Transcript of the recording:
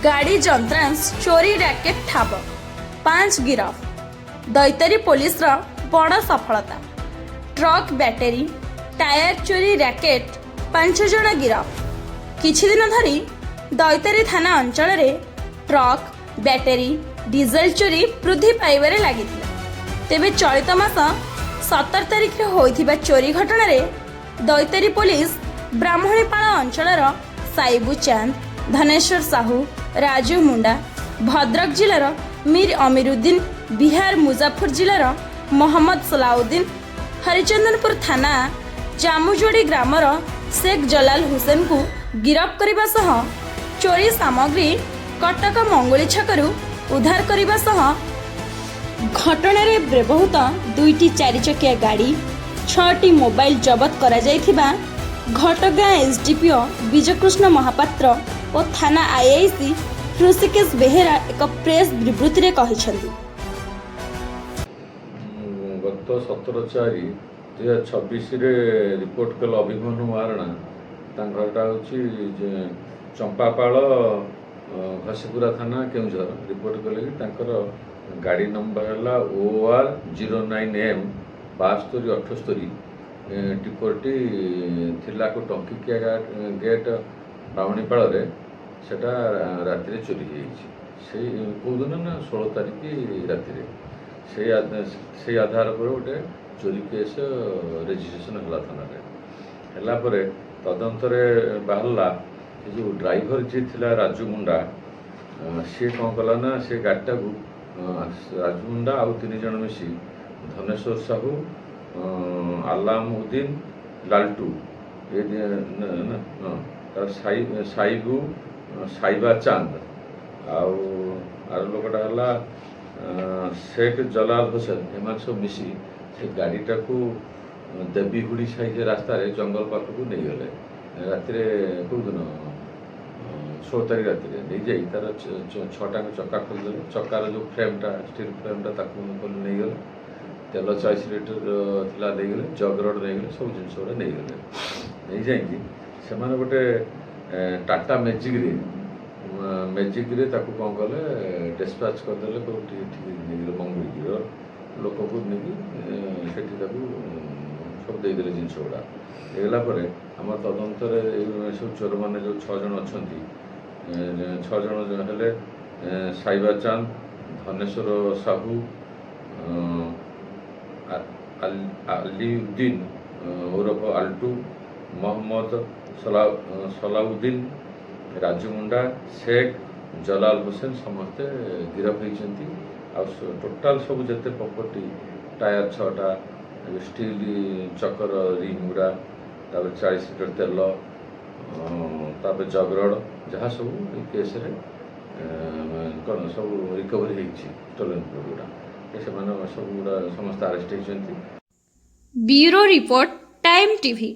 गाड़ी जंत्रांश चोरी racket ठाब 5 गिरफ दैतरी police बड़ सफलता। ट्रक बैटेरी टायर चोरी रैकेट 5 जण गिरफ। किछि दिन धरी दैतरी थाना अंचल रे ट्रक बैटेरी डीजेल चोरी वृद्धि पाइबारे लागिथिला। तेबे चलित मास 17 तारिख होइथिबा चोरी घटना रे दैतरी पुलिस ब्राह्मणीपाल अंचलर साइबू चांद, धनेश्वर साहू, राजू मुंडा, भद्रक जिलार मीर अमीरुद्दीन, बिहार मुजाफर जिलार मोहम्मद सलाउद्दीन, हरिचंदनपुर थाना जामुजोड़ी ग्रामर शेख जलाल हुसैन को गिरफ्त करने सह चोरी सामग्री कटक मंगुली छकरू उद्धार करने सह घटना रे व्यवहृत 2टी 4 चकिया गाड़ी 6टी मोबाइल जबत करा जायथिबा घटगाँ एसडीपीओ विजयकृष्ण महापात्र और थाना आईआईसी ऋषिकेश बेहेरा एक प्रेस विवृत्ति रे कहिसंती। गत 17/4/2026 रे रिपोर्ट कल अभिमन्यु महाराणा घरटा हूँ चंपापाल घसीपुरा थाना केउझर रिपोर्ट कले कि गाड़ी नंबर है OR 09M 7278 टिपरटी थिला को टंकिकिया गेट ब्राह्मणीपाल सेटा राति चोरी से कौन ना 16 तारिख राति से आधार पर गोटे चोरी केस रेजिस्ट्रेशन है थाना है तदंत बाहरला जो ड्राइवर जी थिला राजू मुंडा सी कौन कला ना से गाड़ीटा को राजू मुंडा आउ 3 जन मिसी धनेश्वर साहू, आलामुद्दीन, लालटू साइबू साइबा चांद आर लोकटा है शेख जलाल हुसैन एम सब मिसी से गाड़ीटा को देवीहुड़ी साइज रास्तार जंगल पाखक नहीं गले राति कौ दिन 16 तारिख राति नहीं जाई तार 6टा चक्का खोलदेले चक्कार जो फ्रेमटा स्टील फ्रेमटा नहीं गले तेल 40 लिटर थिला नहीं गले जग रड नहीं गले सब जिन गुड़ा नहीं गले नहीं जाइए से गोटे टाटा मेजिक रे ताकू कौन कले डिस्पैच करदे नहीं मंगुड़ी लोक को नहीं सब देदेले जिन गुड़ा देला आम तदंत सब चोर मैंने जो 6 जन अच्छा 6 जन हेले साइबा चांद, धनेश्वर साहू, अलीउद्दीन उर्फ आल्टू, मोहम्मद सलाउद्दीन, राजू मुंडा, शेख जलाल हुसैन समस्ते गिरफ होती। टोटाल सब जिते प्रॉपर्टी टायर 6टा स्टील चक्कर रिंग गुड़ा 40 लिटर तेल जगरड जहाँ सब केस कौन सब रिकवरी स्टोलन गुड़ा सब गुड़ा समस्त अरेस्ट होती। Bureau report time TV.